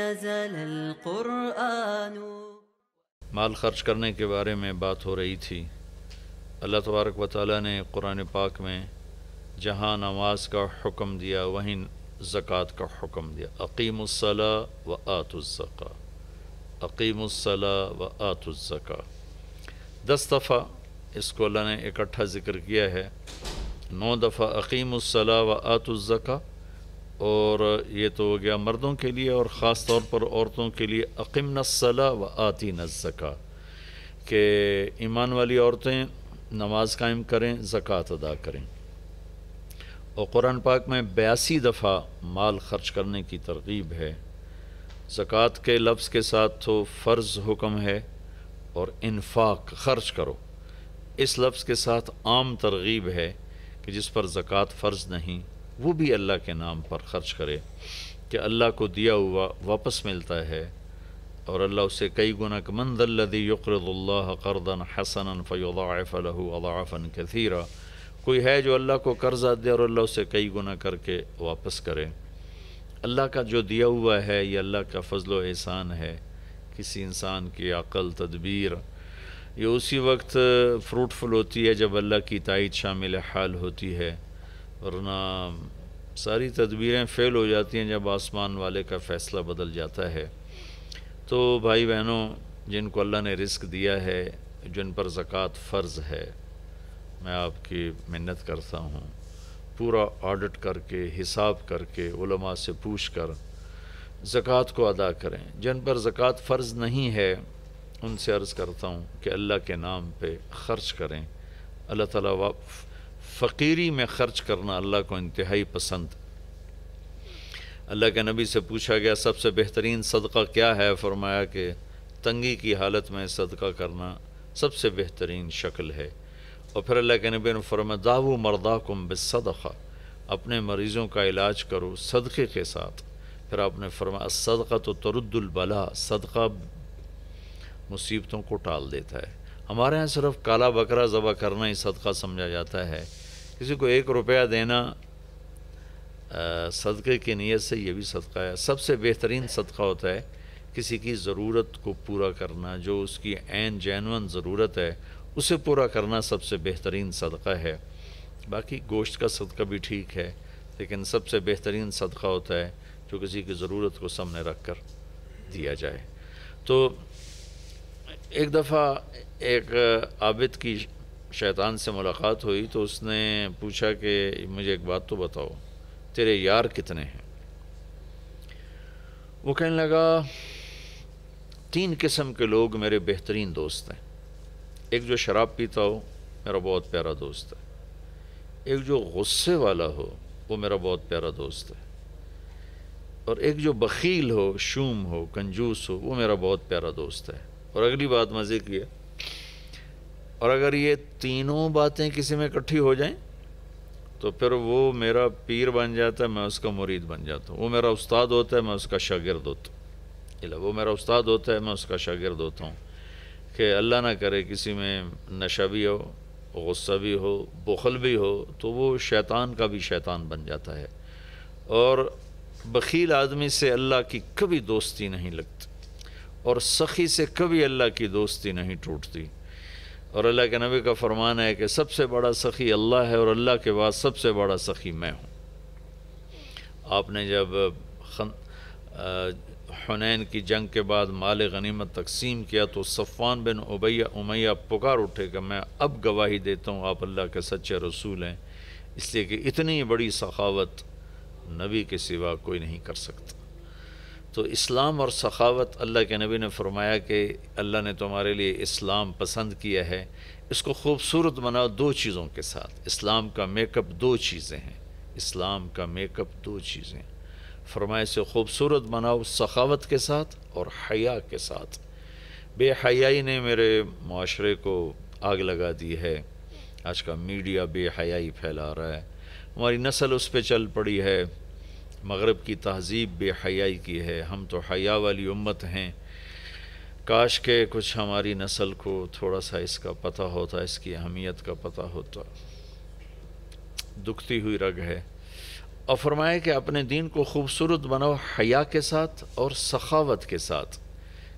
نزل القرآن. مال خرچ کرنے کے بارے میں بات ہو رہی تھی. اللہ تبارک و تعالیٰ نے قرآن پاک میں جہاں نماز کا حکم دیا وہیں زکوٰۃ کا حکم دیا. اقیموا الصلاۃ و آتوا الزکاۃ، اقیموا الصلاۃ و آتوا الزکاۃ. 10 دفعہ اس کو اللہ نے اکٹھا ذکر کیا ہے. 9 دفعہ اقیموا الصلاۃ و آتوا الزکاۃ، اور یہ تو ہو گیا مردوں کے لیے، اور خاص طور پر عورتوں کے لیے اقمنا الصلاۃ و آتینا الزکاۃ، کہ ایمان والی عورتیں نماز قائم کریں، زکوٰۃ ادا کریں. اور قرآن پاک میں 82 دفعہ مال خرچ کرنے کی ترغیب ہے. زکوٰۃ کے لفظ کے ساتھ تو فرض حکم ہے، اور انفاق خرچ کرو اس لفظ کے ساتھ عام ترغیب ہے کہ جس پر زکوٰۃ فرض نہیں وہ بھی اللہ کے نام پر خرچ کرے، کہ اللہ کو دیا ہوا واپس ملتا ہے، اور اللہ اسے کئی گنا کہ من ذا الذی یقرض اللہ قرضا حسنا فیضاعف له اضعافا کثیرا، کوئی ہے جو اللہ کو قرضہ دے اور اللہ اسے کئی گنا کر کے واپس کرے. اللہ کا جو دیا ہوا ہے یہ اللہ کا فضل و احسان ہے. کسی انسان کی عقل، تدبیر یہ اسی وقت فروٹفل ہوتی ہے جب اللہ کی تائید شامل حال ہوتی ہے، ورنہ ساری تدبیریں فیل ہو جاتی ہیں جب آسمان والے کا فیصلہ بدل جاتا ہے. تو بھائی بہنوں، جن کو اللہ نے رزق دیا ہے، جن پر زکوٰۃ فرض ہے، میں آپ کی منت کرتا ہوں پورا آڈٹ کر کے، حساب کر کے، علماء سے پوچھ کر زکوٰۃ کو ادا کریں. جن پر زکوٰۃ فرض نہیں ہے ان سے عرض کرتا ہوں کہ اللہ کے نام پہ خرچ کریں. اللہ تعالیٰ فقیری میں خرچ کرنا اللہ کو انتہائی پسند. اللہ کے نبی سے پوچھا گیا سب سے بہترین صدقہ کیا ہے؟ فرمایا کہ تنگی کی حالت میں صدقہ کرنا سب سے بہترین شکل ہے. اور پھر اللہ کے نبی نے فرمایا داؤ مرداکم بالصدقہ، اپنے مریضوں کا علاج کرو صدقے کے ساتھ. پھر آپ نے فرمایا الصدقۃ ترد البلاء، صدقہ مصیبتوں کو ٹال دیتا ہے. ہمارے ہاں صرف کالا بکرا ذبح کرنا ہی صدقہ سمجھا جاتا ہے. کسی کو 1 روپیہ دینا صدقے کی نیت سے، یہ بھی صدقہ ہے. سب سے بہترین صدقہ ہوتا ہے کسی کی ضرورت کو پورا کرنا، جو اس کی عین جینون ضرورت ہے اسے پورا کرنا سب سے بہترین صدقہ ہے. باقی گوشت کا صدقہ بھی ٹھیک ہے، لیکن سب سے بہترین صدقہ ہوتا ہے جو کسی کی ضرورت کو سامنے رکھ کر دیا جائے. تو ایک دفعہ ایک عابد کی شیطان سے ملاقات ہوئی تو اس نے پوچھا کہ مجھے ایک بات تو بتاؤ، تیرے یار کتنے ہیں؟ وہ کہنے لگا 3 قسم کے لوگ میرے بہترین دوست ہیں. ایک جو شراب پیتا ہو میرا بہت پیارا دوست ہے، ایک جو غصے والا ہو وہ میرا بہت پیارا دوست ہے، اور ایک جو بخیل ہو، شوم ہو، کنجوس ہو، وہ میرا بہت پیارا دوست ہے. اور اگلی بات مزے کی ہے، اور اگر یہ تینوں باتیں کسی میں اکٹھی ہو جائیں تو پھر وہ میرا پیر بن جاتا ہے، میں اس کا مرید بن جاتا ہوں. وہ میرا استاد ہوتا ہے، میں اس کا شاگرد ہوتا ہوں. وہ میرا استاد ہوتا ہے، میں اس کا شاگرد ہوتا ہوں. کہ اللہ نہ کرے کسی میں نشہ بھی ہو، غصہ بھی ہو، بخل بھی ہو، تو وہ شیطان کا بھی شیطان بن جاتا ہے. اور بخیل آدمی سے اللہ کی کبھی دوستی نہیں لگتی، اور سخی سے کبھی اللہ کی دوستی نہیں ٹوٹتی. اور اللہ کے نبی کا فرمان ہے کہ سب سے بڑا سخی اللہ ہے، اور اللہ کے بعد سب سے بڑا سخی میں ہوں. آپ نے جب حنین کی جنگ کے بعد مال غنیمت تقسیم کیا تو صفوان بن امیہ پکار اٹھے کہ میں اب گواہی دیتا ہوں آپ اللہ کے سچے رسول ہیں، اس لیے کہ اتنی بڑی سخاوت نبی کے سوا کوئی نہیں کر سکتا. تو اسلام اور سخاوت، اللہ کے نبی نے فرمایا کہ اللہ نے تمہارے لیے اسلام پسند کیا ہے، اس کو خوبصورت بناؤ 2 چیزوں کے ساتھ. اسلام کا میک اپ 2 چیزیں ہیں، اسلام کا میک اپ 2 چیزیں. فرمایا سے خوبصورت بناؤ سخاوت کے ساتھ اور حیا کے ساتھ. بے حیائی نے میرے معاشرے کو آگ لگا دی ہے. آج کا میڈیا بے حیائی پھیلا رہا ہے، ہماری نسل اس پہ چل پڑی ہے. مغرب کی تہذیب بے حیائی کی ہے، ہم تو حیا والی امت ہیں. کاش کہ کچھ ہماری نسل کو تھوڑا سا اس کا پتہ ہوتا، اس کی اہمیت کا پتہ ہوتا. دکھتی ہوئی رگ ہے. اور فرمایا کہ اپنے دین کو خوبصورت بناؤ حیا کے ساتھ اور سخاوت کے ساتھ،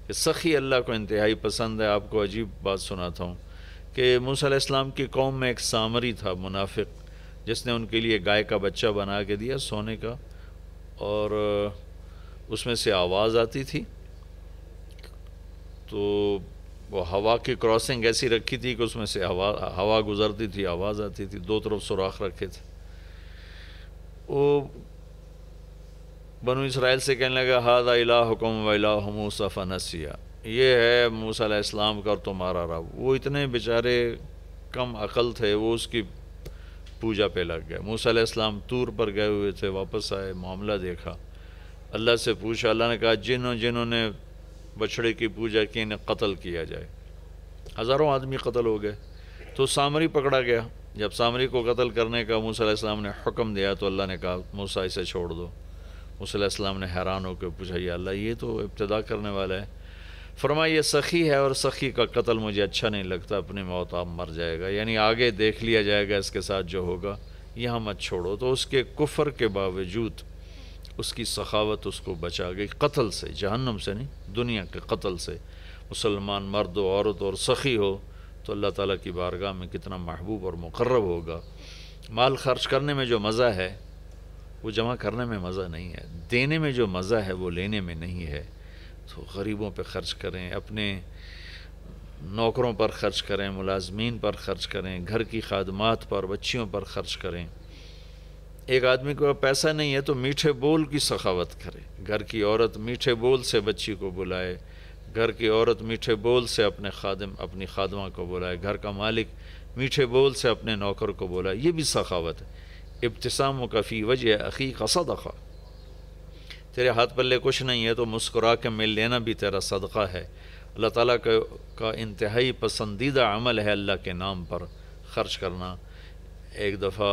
کہ سخی اللہ کو انتہائی پسند ہے۔ آپ کو عجیب بات سناتا ہوں کہ موسیٰ علیہ السلام کی قوم میں ایک سامری تھا منافق، جس نے ان کے لیے گائے کا بچہ بنا کے دیا سونے کا، اور اس میں سے آواز آتی تھی، تو وہ ہوا کی کراسنگ ایسی رکھی تھی کہ اس میں سے ہوا گزرتی تھی، آواز آتی تھی، دو طرف سوراخ رکھے تھے۔ وہ بنو اسرائیل سے کہنے لگا ھذا الہکم و الہ موسیٰ فنسیٰ، یہ ہے موسیٰ علیہ السلام کا اور تمہارا رب۔ وہ اتنے بیچارے کم عقل تھے، وہ اس کی پوجا پہ لگ گئے۔ موسیٰ علیہ السلام طور پر گئے ہوئے تھے، واپس آئے، معاملہ دیکھا، اللہ سے پوچھا، اللہ نے کہا جنہوں نے بچھڑے کی پوجا کی انہیں قتل کیا جائے۔ ہزاروں آدمی قتل ہو گئے، تو سامری پکڑا گیا۔ جب سامری کو قتل کرنے کا موسیٰ علیہ السلام نے حکم دیا تو اللہ نے کہا موسیٰ اسے چھوڑ دو۔ موسیٰ علیہ السلام نے حیران ہو کے پوچھا یا اللہ یہ تو ابتدا کرنے والا ہے۔ فرمایا یہ سخی ہے اور سخی کا قتل مجھے اچھا نہیں لگتا، اپنی موت آپ مر جائے گا، یعنی آگے دیکھ لیا جائے گا اس کے ساتھ جو ہوگا، یہاں مت چھوڑو۔ تو اس کے کفر کے باوجود اس کی سخاوت اس کو بچا گئی قتل سے، جہنم سے نہیں، دنیا کے قتل سے۔ مسلمان مرد و عورت اور سخی ہو تو اللہ تعالیٰ کی بارگاہ میں کتنا محبوب اور مقرب ہوگا۔ مال خرچ کرنے میں جو مزہ ہے وہ جمع کرنے میں مزہ نہیں ہے، دینے میں جو مزہ ہے وہ لینے میں نہیں ہے۔ تو غریبوں پہ خرچ کریں، اپنے نوکروں پر خرچ کریں، ملازمین پر خرچ کریں، گھر کی خادمات پر، بچیوں پر خرچ کریں۔ ایک آدمی کو پیسہ نہیں ہے تو میٹھے بول کی سخاوت کرے، گھر کی عورت میٹھے بول سے بچی کو بلائے، گھر کی عورت میٹھے بول سے اپنی خادمہ کو بلائے، گھر کا مالک میٹھے بول سے اپنے نوکر کو بلائے، یہ بھی سخاوت ہے۔ ابتسامک فی وجہ اخیک صدقہ، تیرے ہاتھ پلے کچھ نہیں ہے تو مسکرا کے مل لینا بھی تیرا صدقہ ہے۔ اللہ تعالیٰ کا انتہائی پسندیدہ عمل ہے اللہ کے نام پر خرچ کرنا۔ ایک دفعہ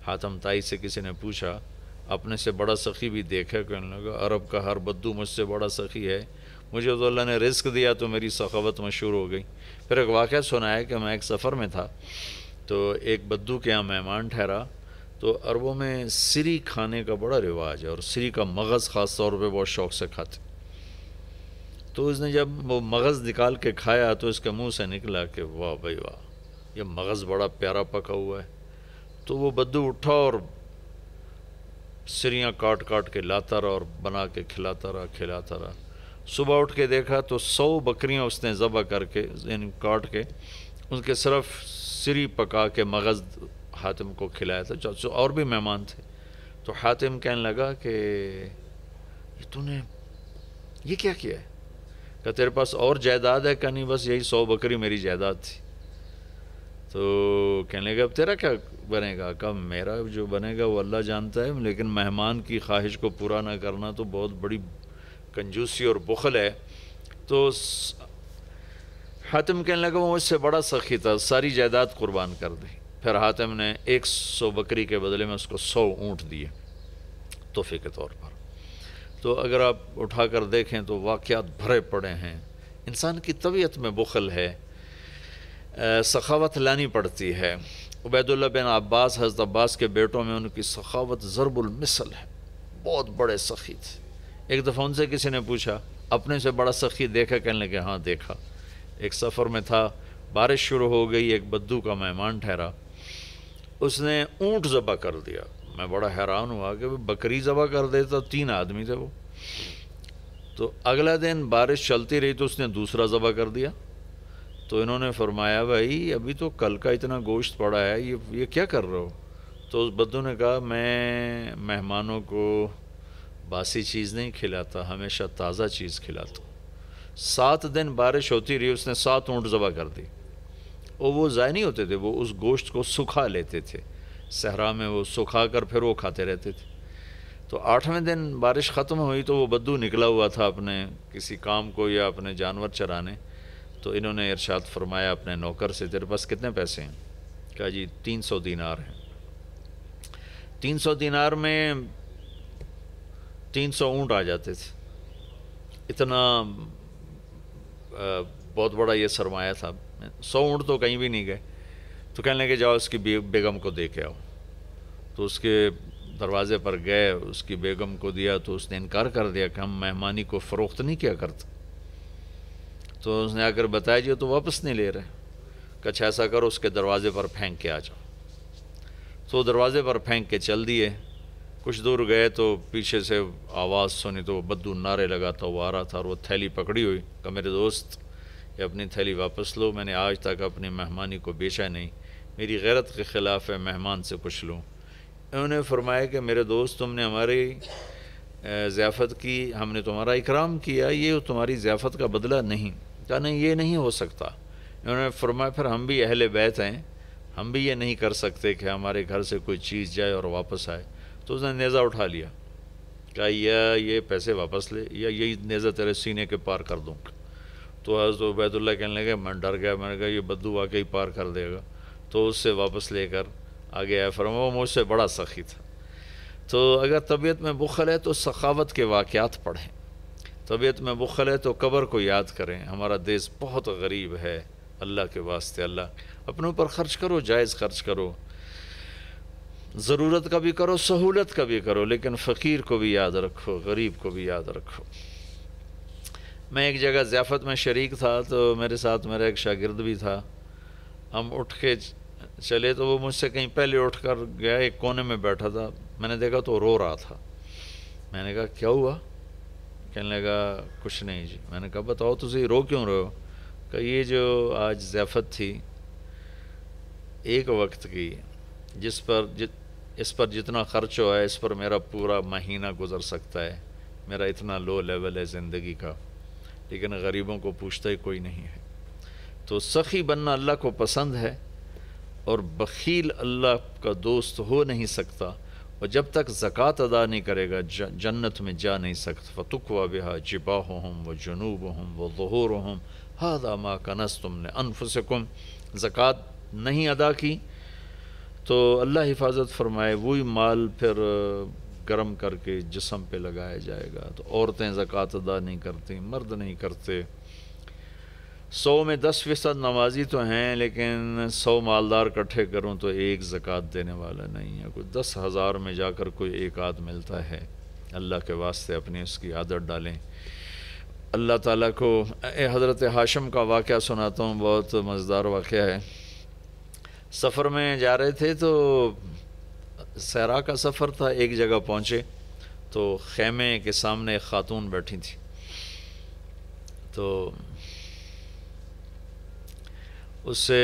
حاتم طائی سے کسی نے پوچھا اپنے سے بڑا سخی بھی دیکھا؟ کہنے لگا عرب کا ہر بدو مجھ سے بڑا سخی ہے، مجھے تو اللہ نے رزق دیا تو میری سخاوت مشہور ہو گئی۔ پھر ایک واقعہ سنا ہے کہ میں ایک سفر میں تھا تو ایک بدو کے یہاں مہمان ٹھہرا، تو عربوں میں سری کھانے کا بڑا رواج ہے، اور سری کا مغز خاص طور پہ بہت شوق سے کھاتے۔ تو اس نے جب وہ مغز نکال کے کھایا تو اس کے منہ سے نکلا کہ واہ بھائی واہ، یہ مغز بڑا پیارا پکا ہوا ہے۔ تو وہ بدو اٹھا اور سریاں کاٹ کاٹ کے لاتا رہا اور بنا کے کھلاتا رہا۔ صبح اٹھ کے دیکھا تو 100 بکریاں اس نے ذبح کر کے یعنی کاٹ کے ان کے صرف سری پکا کے مغز حاتم کو کھلایا تھا، اور بھی مہمان تھے۔ تو حاتم کہنے لگا کہ تو نے یہ کیا ہے؟ کہ تیرے پاس اور جائیداد ہے؟ کہ نہیں، بس یہی 100 بکری میری جائیداد تھی۔ تو کہنے لگا اب تیرا کیا بنے گا؟ کہ میرا جو بنے گا وہ اللہ جانتا ہے، لیکن مہمان کی خواہش کو پورا نہ کرنا تو بہت بڑی کنجوسی اور بخل ہے۔ تو حاتم کہنے لگا وہ مجھ سے بڑا سخی تھا، ساری جائیداد قربان کر دی۔ پھر حاتم نے 100 بکری کے بدلے میں اس کو 100 اونٹ دیے تحفے کے طور پر۔ تو اگر آپ اٹھا کر دیکھیں تو واقعات بھرے پڑے ہیں۔ انسان کی طبیعت میں بخل ہے، سخاوت لانی پڑتی ہے۔ عبید اللہ بن عباس، حضرت عباس کے بیٹوں میں ان کی سخاوت ضرب المثل ہے، بہت بڑے سخی تھے۔ ایک دفعہ ان سے کسی نے پوچھا اپنے سے بڑا سخی دیکھا؟ کہنے لگے ہاں دیکھا۔ ایک سفر میں تھا، بارش شروع ہو گئی، ایک بدو کا مہمان ٹھہرا، اس نے اونٹ ذبح کر دیا۔ میں بڑا حیران ہوا کہ بکری ذبح کر دیتا، 3 آدمی تھے وہ۔ تو اگلا دن بارش چلتی رہی تو اس نے دوسرا ذبح کر دیا۔ تو انہوں نے فرمایا بھائی ابھی تو کل کا اتنا گوشت پڑا ہے، یہ کیا کر رہے ہو؟ تو اس بدو نے کہا میں مہمانوں کو باسی چیز نہیں کھلاتا، ہمیشہ تازہ چیز کھلاتا ہوں۔ 7 دن بارش ہوتی رہی، اس نے 7 اونٹ ذبح کر دی، اور وہ ضائع نہیں ہوتے تھے، وہ اس گوشت کو سکھا لیتے تھے صحرا میں، وہ سکھا کر پھر وہ کھاتے رہتے تھے۔ تو 8ویں دن بارش ختم ہوئی تو وہ بدو نکلا ہوا تھا اپنے کسی کام کو یا اپنے جانور چرانے۔ تو انہوں نے ارشاد فرمایا اپنے نوکر سے تیرے پاس کتنے پیسے ہیں؟ کہا جی 300 دینار ہیں۔ 300 دینار میں 300 اونٹ آ جاتے تھے، اتنا بہت بڑا یہ سرمایہ تھا۔ 100 اونٹ تو کہیں بھی نہیں گئے۔ تو کہنے لگے جاؤ اس کی بیگم کو دے کے آؤ۔ تو اس کے دروازے پر گئے، اس کی بیگم کو دیا تو اس نے انکار کر دیا کہ ہم مہمانی کو فروخت نہیں کیا کرتے۔ تو اس نے آ کر بتایا جی تو واپس نہیں لے رہے، کہ اچھا ایسا کرو اس کے دروازے پر پھینک کے آ جاؤ۔ تو دروازے پر پھینک کے چل دیے۔ کچھ دور گئے تو پیچھے سے آواز سنی تو وہ بدو نعرے لگاتا وہ آ رہا تھا، اور وہ تھیلی پکڑی ہوئی کہ میرے دوست یہ اپنی تھیلی واپس لو، میں نے آج تک اپنی مہمانی کو بیچا نہیں، میری غیرت کے خلاف ہے مہمان سے کچھ لوں۔ انہوں نے فرمایا کہ میرے دوست تم نے ہماری ضیافت کی، ہم نے تمہارا اکرام کیا، یہ تمہاری ضیافت کا بدلہ نہیں۔ کہا نہیں یہ نہیں ہو سکتا۔ انہوں نے فرمایا پھر ہم بھی اہل بیت ہیں، ہم بھی یہ نہیں کر سکتے کہ ہمارے گھر سے کوئی چیز جائے اور واپس آئے۔ تو اس نے نیزہ اٹھا لیا، کہا یا یہ پیسے واپس لے یا یہی نیزہ تیرے سینے کے پار کر دوں۔ تو حضرت عبید اللہ کہنے لگے میں ڈر گیا، میں نے کہا یہ بدو واقعی پار کر دے گا، تو اس سے واپس لے کر آگے آیا۔ فرمایا وہ مجھ سے بڑا سخی تھا۔ تو اگر طبیعت میں بخل ہے تو سخاوت کے واقعات پڑھیں، طبیعت میں بخل ہے تو قبر کو یاد کریں۔ ہمارا دیس بہت غریب ہے، اللہ کے واسطے اللہ اپنے اوپر خرچ کرو، جائز خرچ کرو، ضرورت کا بھی کرو، سہولت کا بھی کرو، لیکن فقیر کو بھی یاد رکھو، غریب کو بھی یاد رکھو۔ میں ایک جگہ ضیافت میں شریک تھا تو میرے ساتھ میرا ایک شاگرد بھی تھا، ہم اٹھ کے چلے تو وہ مجھ سے کہیں پہلے اٹھ کر گیا، ایک کونے میں بیٹھا تھا، میں نے دیکھا تو رو رہا تھا۔ میں نے کہا کیا ہوا؟ کہنے لگا کچھ نہیں جی۔ میں نے کہا بتاؤ تجھے رو کیوں رہے ہو؟ کہ یہ جو آج ضیافت تھی ایک وقت کی، اس پر جتنا خرچ ہوا ہے اس پر میرا پورا مہینہ گزر سکتا ہے، میرا اتنا لو لیول ہے زندگی کا، لیکن غریبوں کو پوچھتا ہی کوئی نہیں ہے۔ تو سخی بننا اللہ کو پسند ہے، اور بخیل اللہ کا دوست ہو نہیں سکتا، اور جب تک زکوٰۃ ادا نہیں کرے گا جنت میں جا نہیں سکتا۔ فَتُقْوَى بِهَا جِبَاهُهُمْ وَجُنُوبُهُمْ وَظُهُورُهُمْ هَذَا مَا كَنَزْتُمْ لِأَنفُسِكُمْ۔ زکوٰۃ نہیں ادا کی تو اللہ حفاظت فرمائے وہی مال پھر گرم کر کے جسم پہ لگایا جائے گا۔ تو عورتیں زکوٰۃ ادا نہیں کرتی، مرد نہیں کرتے۔ 100 میں 10% نمازی تو ہیں، لیکن 100 مالدار اکٹھے کروں تو ایک زکوٰۃ دینے والا نہیں ہے۔ کوئی 10,000 میں جا کر کوئی ایک آدھ ملتا ہے۔ اللہ کے واسطے اپنی اس کی عادت ڈالیں۔ اللہ تعالیٰ کو حضرت ہاشم کا واقعہ سناتا ہوں، بہت مزیدار واقعہ ہے۔ سفر میں جا رہے تھے تو صحرا کا سفر تھا، ایک جگہ پہنچے تو خیمے کے سامنے ایک خاتون بیٹھی تھی، تو اس سے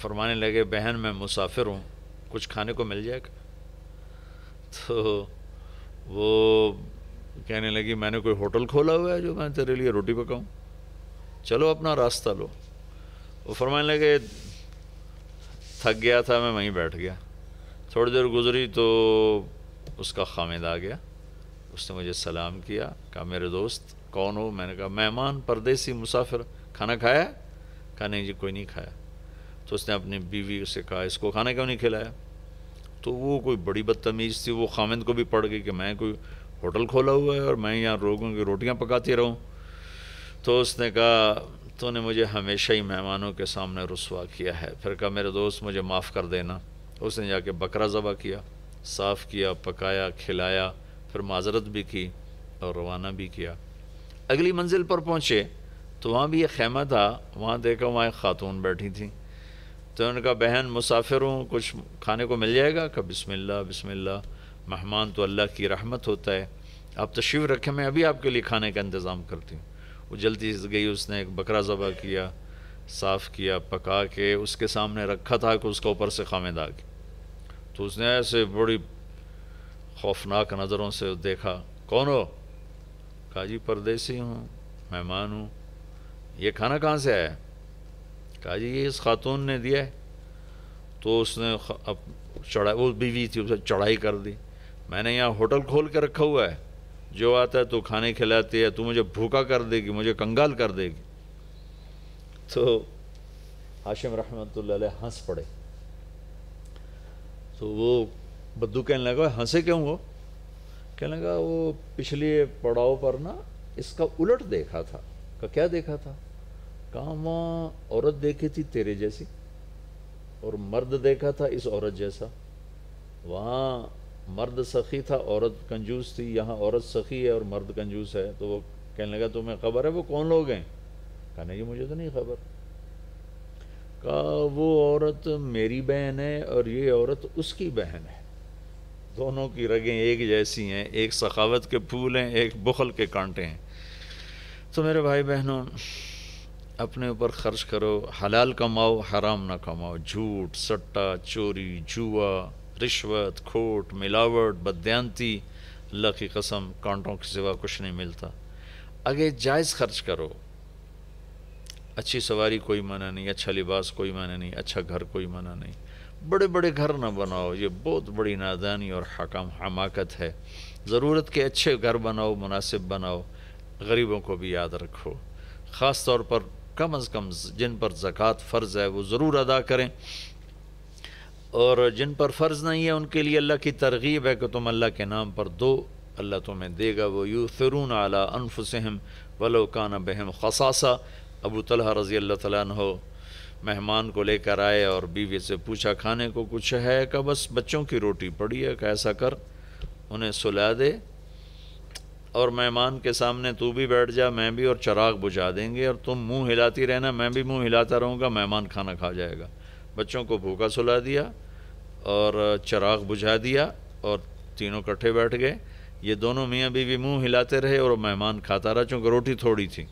فرمانے لگے بہن میں مسافر ہوں، کچھ کھانے کو مل جائے گا؟ تو وہ کہنے لگی میں نے کوئی ہوٹل کھولا ہوا ہے جو میں تیرے لیے روٹی پکاؤں، چلو اپنا راستہ لو۔ وہ فرمانے لگے تھک گیا تھا میں وہیں بیٹھ گیا۔ تھوڑی دیر گزری تو اس کا خامد آ گیا، اس نے مجھے سلام کیا، کہا میرے دوست کون ہو؟ میں نے کہا مہمان، پردیسی، مسافر، کھانا کھایا؟ کہا نہیں جی کوئی نہیں کھایا۔ تو اس نے اپنی بیوی سے کہا اس کو کھانا کیوں نہیں کھلایا؟ تو وہ کوئی بڑی بدتمیز تھی، وہ خامد کو بھی پڑ گئی کہ میں کوئی ہوٹل کھولا ہوا ہے اور میں یہاں لوگوں کی روٹیاں پکاتی رہوں۔ تو اس نے کہا تو نے مجھے ہمیشہ ہی مہمانوں کے سامنے رسوا کیا ہے۔ پھر کہا میرے دوست مجھے معاف کر دینا۔ اس نے جا کے بکرا ذبح کیا، صاف کیا، پکایا، کھلایا، پھر معذرت بھی کی اور روانہ بھی کیا۔ اگلی منزل پر پہنچے تو وہاں بھی ایک خیمہ تھا، وہاں دیکھا وہاں ایک خاتون بیٹھی تھی۔ تو انہوں نے کہا بہن مسافر ہوں، کچھ کھانے کو مل جائے گا؟ کہ بسم اللہ بسم اللہ، مہمان تو اللہ کی رحمت ہوتا ہے، آپ تشریف رکھیں میں ابھی آپ کے لیے کھانے کا انتظام کرتی ہوں۔ وہ جلدی سے گئی، اس نے ایک بکرا ذبح کیا، صاف کیا، پکا کے اس کے سامنے رکھا تھا کہ اس کا اوپر سے خامد آ گیا۔ تو اس نے ایسے بڑی خوفناک نظروں سے دیکھا، کون ہو؟ کہا جی پردیسی ہوں، مہمان ہوں۔ یہ کھانا کہاں سے آیا؟ کہا جی یہ اس خاتون نے دیا ہے۔ تو اس نے وہ بیوی تھی، اسے چڑھائی کر دی، میں نے یہاں ہوٹل کھول کے رکھا ہوا ہے، جو آتا ہے تو کھانے کھلاتی ہے، تو مجھے بھوکا کر دے گی، مجھے کنگال کر دے گی۔ تو ہاشم رحمۃ اللہ علیہ ہنس پڑے۔ تو وہ بدو کہنے لگا ہنسے کیوں ہو؟ کہنے لگا وہ پچھلی پڑاؤ پر نا اس کا الٹ دیکھا تھا۔ کہ کیا دیکھا تھا؟ کہاں وہاں عورت دیکھی تھی تیرے جیسی، اور مرد دیکھا تھا اس عورت جیسا، وہاں مرد سخی تھا، عورت کنجوس تھی، یہاں عورت سخی ہے اور مرد کنجوس ہے، تو وہ کہنے لگا تمہیں خبر ہے وہ کون لوگ ہیں؟ کہا نہیں مجھے تو نہیں خبر۔ کہا وہ عورت میری بہن ہے اور یہ عورت اس کی بہن ہے، دونوں کی رگیں ایک جیسی ہیں، ایک سخاوت کے پھول ہیں، ایک بخل کے کانٹے ہیں۔ تو میرے بھائی بہنوں، اپنے اوپر خرچ کرو، حلال کماؤ، حرام نہ کماؤ، جھوٹ، سٹا، چوری، جوا، رشوت، کھوٹ، ملاوٹ، بددیانتی، اللہ کی قسم کانٹوں کے سوا کچھ نہیں ملتا۔ آگے جائز خرچ کرو، اچھی سواری کوئی منع نہیں، اچھا لباس کوئی منع نہیں، اچھا گھر کوئی منع نہیں، بڑے بڑے گھر نہ بناؤ، یہ بہت بڑی نادانی اور حماقت ہے۔ ضرورت کے اچھے گھر بناؤ، مناسب بناؤ، غریبوں کو بھی یاد رکھو، خاص طور پر کم از کم جن پر زکوٰۃ فرض ہے وہ ضرور ادا کریں، اور جن پر فرض نہیں ہے ان کے لیے اللہ کی ترغیب ہے کہ تم اللہ کے نام پر دو، اللہ تمہیں دے گا۔ وَيُؤْثِرُونَ عَلَىٰ أَنفُسِهِمْ وَلَوْ كَانَ بِهِمْ خَصَاصَةٌ۔ ابو طلحہ رضی اللہ تعالیٰ عنہ مہمان کو لے کر آئے اور بیوی سے پوچھا کھانے کو کچھ ہے؟ کہ بس بچوں کی روٹی پڑی ہے۔ کہ ایسا کر انہیں سلا دے اور مہمان کے سامنے تو بھی بیٹھ جا، میں بھی، اور چراغ بجھا دیں گے، اور تم منہ ہلاتی رہنا، میں بھی منہ ہلاتا رہوں گا، مہمان کھانا کھا جائے گا۔ بچوں کو بھوکا سلا دیا اور چراغ بجھا دیا اور تینوں کٹھے بیٹھ گئے، یہ دونوں میاں بیوی منہ ہلاتے رہے اور مہمان کھاتا رہا، چونکہ روٹی تھوڑی تھی،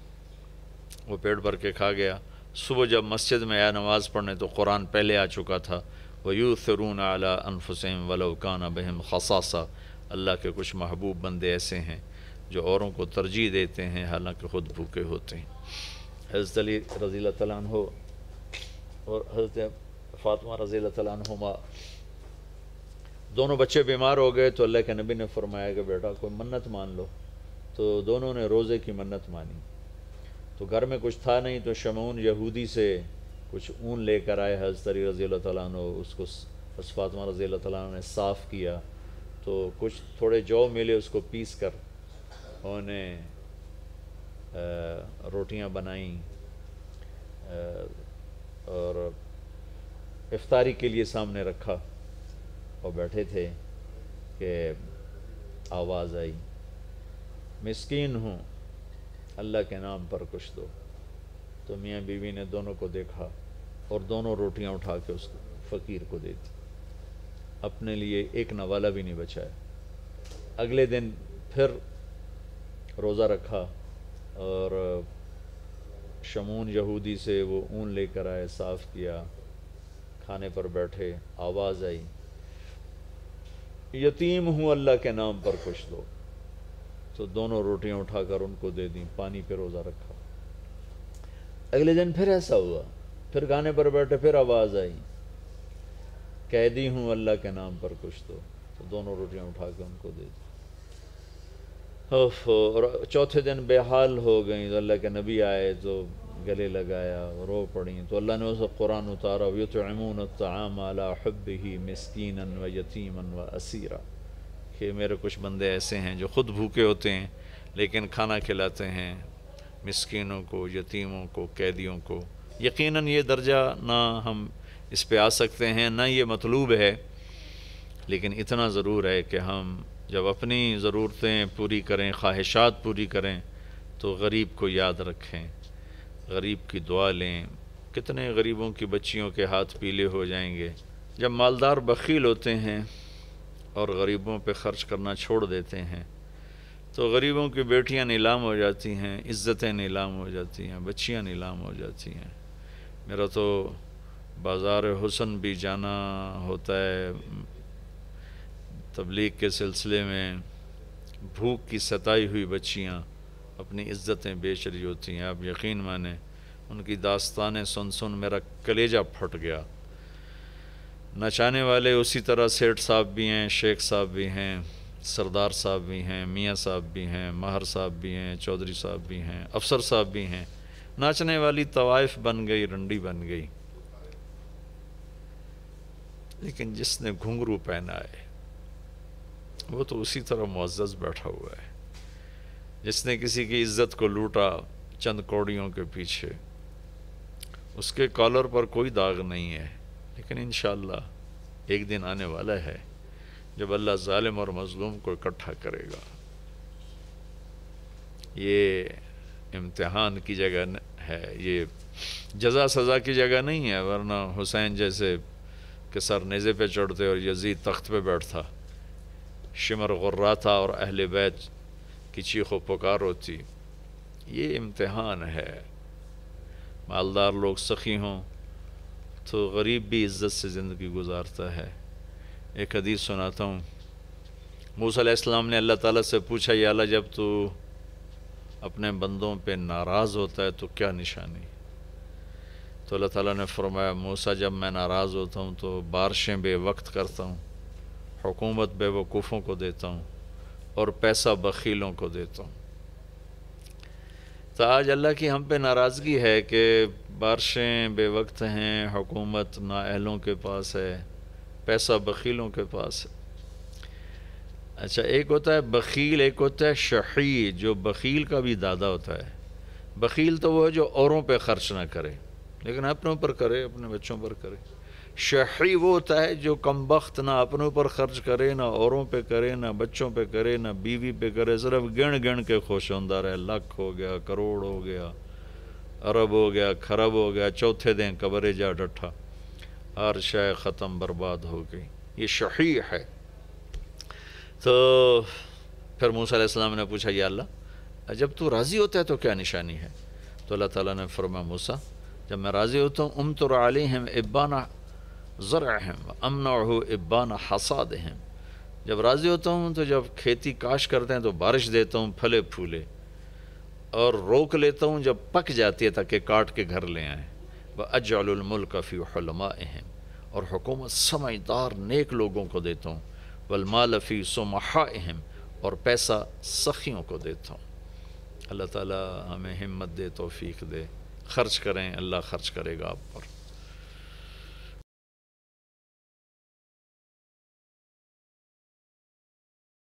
وہ پیٹ بھر کے کھا گیا۔ صبح جب مسجد میں آیا نماز پڑھنے تو قرآن پہلے آ چکا تھا، وَيُؤْثِرُونَ عَلَىٰ أَنفُسِهِمْ وَلَوْ كَانَ بِهِمْ خَصَاصَةٌ۔ اللہ کے کچھ محبوب بندے ایسے ہیں جو اوروں کو ترجیح دیتے ہیں حالانکہ خود بھوکے ہوتے ہیں۔ حضرت علی رضی اللہ تعالیٰ عنہ اور حضرت فاطمہ رضی اللہ تعالیٰ عنہما دونوں بچے بیمار ہو گئے تو اللہ کے نبی نے فرمایا کہ بیٹا کوئی منت مان لو، تو دونوں نے روزے کی منت مانی۔ تو گھر میں کچھ تھا نہیں تو شمعون یہودی سے کچھ اون لے کر آئے حضرت علی رضی اللہ تعالیٰ عنہ، اس کو حضرت فاطمہ رضی اللہ تعالیٰ عنہ نے صاف کیا، تو کچھ تھوڑے جو ملے اس کو پیس کر انہیں روٹیاں بنائیں اور افطاری کے لیے سامنے رکھا، اور بیٹھے تھے کہ آواز آئی مسکین ہوں اللہ کے نام پر کچھ دو۔ تو میاں بیوی نے دونوں کو دیکھا اور دونوں روٹیاں اٹھا کے اس فقیر کو دے دی، اپنے لیے ایک نوالا بھی نہیں بچایا۔ اگلے دن پھر روزہ رکھا اور شمعون یہودی سے وہ اون لے کر آئے، صاف کیا، کھانے پر بیٹھے، آواز آئی یتیم ہوں اللہ کے نام پر کچھ دو، تو دونوں روٹیاں اٹھا کر ان کو دے دیں، پانی پہ روزہ رکھا۔ اگلے دن پھر ایسا ہوا، پھر کھانے پر بیٹھے، پھر آواز آئی قیدی ہوں اللہ کے نام پر کچھ دو، تو دونوں روٹیاں اٹھا کے ان کو دے دی۔ اور چوتھے دن بے حال ہو گئیں تو اللہ کے نبی آئے تو گلے لگایا، رو پڑیں، تو اللہ نے اس قرآن اتارا وَيُطْعِمُونَ الطَّعَامَ عَلَىٰ حُبِّهِ مِسْكِينًا وَيَتِيمًا وَأَسِيرًا، کہ میرے کچھ بندے ایسے ہیں جو خود بھوکے ہوتے ہیں لیکن کھانا کھلاتے ہیں مسکینوں کو، یتیموں کو، قیدیوں کو۔ یقیناً یہ درجہ نہ ہم اس پہ آ سکتے ہیں، نہ یہ مطلوب ہے، لیکن اتنا ضرور ہے کہ ہم جب اپنی ضرورتیں پوری کریں، خواہشات پوری کریں، تو غریب کو یاد رکھیں، غریب کی دعا لیں۔ کتنے غریبوں کی بچیوں کے ہاتھ پیلے ہو جائیں گے جب مالدار بخیل ہوتے ہیں اور غریبوں پہ خرچ کرنا چھوڑ دیتے ہیں، تو غریبوں کی بیٹیاں نیلام ہو جاتی ہیں، عزتیں نیلام ہو جاتی ہیں، بچیاں نیلام ہو جاتی ہیں۔ میرا تو بازار حسن بھی جانا ہوتا ہے تبلیغ کے سلسلے میں، بھوک کی ستائی ہوئی بچیاں اپنی عزتیں بیچ رہی ہوتی ہیں، آپ یقین مانیں ان کی داستانیں سن سن میرا کلیجہ پھٹ گیا۔ نچانے والے اسی طرح سیٹھ صاحب بھی ہیں، شیخ صاحب بھی ہیں، سردار صاحب بھی ہیں، میاں صاحب بھی ہیں، ماہر صاحب بھی ہیں، چودھری صاحب بھی ہیں، افسر صاحب بھی ہیں۔ ناچنے والی طوائف بن گئی، رنڈی بن گئی، لیکن جس نے گھنگرو پہنا ہے وہ تو اسی طرح معزز بیٹھا ہوا ہے۔ جس نے کسی کی عزت کو لوٹا چند کوڑیوں کے پیچھے، اس کے کالر پر کوئی داغ نہیں ہے، لیکن انشاءاللہ ایک دن آنے والا ہے جب اللہ ظالم اور مظلوم کو اکٹھا کرے گا۔ یہ امتحان کی جگہ ہے، یہ جزا سزا کی جگہ نہیں ہے، ورنہ حسین جیسے کہ سر نیزے پہ چڑھتے اور یزید تخت پہ بیٹھتا، شمر غراتا اور اہل بیت کی چیخ و پکار ہوتی۔ یہ امتحان ہے۔ مالدار لوگ سخی ہوں تو غریب بھی عزت سے زندگی گزارتا ہے۔ ایک حدیث سناتا ہوں، موسیٰ علیہ السلام نے اللہ تعالیٰ سے پوچھا، یا اللہ جب تو اپنے بندوں پہ ناراض ہوتا ہے تو کیا نشانی؟ تو اللہ تعالیٰ نے فرمایا، موسیٰ جب میں ناراض ہوتا ہوں تو بارشیں بے وقت کرتا ہوں، حکومت بے وقوفوں کو دیتا ہوں اور پیسہ بخیلوں کو دیتا ہوں۔ تو آج اللہ کی ہم پہ ناراضگی ہے کہ بارشیں بے وقت ہیں، حکومت نااہلوں کے پاس ہے، پیسہ بخیلوں کے پاس ہے۔ اچھا، ایک ہوتا ہے بخیل، ایک ہوتا ہے شحیح، جو بخیل کا بھی دادا ہوتا ہے۔ بخیل تو وہ ہے جو اوروں پہ خرچ نہ کرے لیکن اپنے اوپر کرے، اپنے بچوں پر کرے۔ شحیح وہ ہوتا ہے جو کم بخت، نہ اپنے اوپر خرچ کرے، نہ اوروں پہ کرے، نہ بچوں پہ کرے، نہ بیوی پہ کرے، صرف گن گن کے خوش ہوندہ رہے۔ لاکھ ہو گیا، کروڑ ہو گیا، ارب ہو گیا، خرب ہو گیا، چوتھے دن قبرے جا ڈٹھا، ہر شے ختم برباد ہو گئی۔ یہ شحیح ہے۔ تو پھر موسیٰ علیہ السلام نے پوچھا، یا اللہ جب تو راضی ہوتا ہے تو کیا نشانی ہے؟ تو اللہ تعالیٰ نے فرمایا، موسیٰ جب میں راضی ہوتا ہوں، امطر علیہم ابان زرعہم امنعہ ابان حصادہم، جب راضی ہوتا ہوں تو جب کھیتی کاش کرتے ہیں تو بارش دیتا ہوں پھلے پھولے، اور روک لیتا ہوں جب پک جاتی ہے تاکہ کاٹ کے گھر لے آئیں۔ وَأَجْعَلُ الْمُلْكَ فِي حُلَمَائِهِمْ، اور حکومت سمجھدار نیک لوگوں کو دیتا ہوں۔ وَالْمَالَ فِي سُمَحَائِهِمْ، اور پیسہ سخیوں کو دیتا ہوں۔ اللہ تعالیٰ ہمیں ہمت دے، توفیق دے، خرچ کریں، اللہ خرچ کرے گا آپ پر۔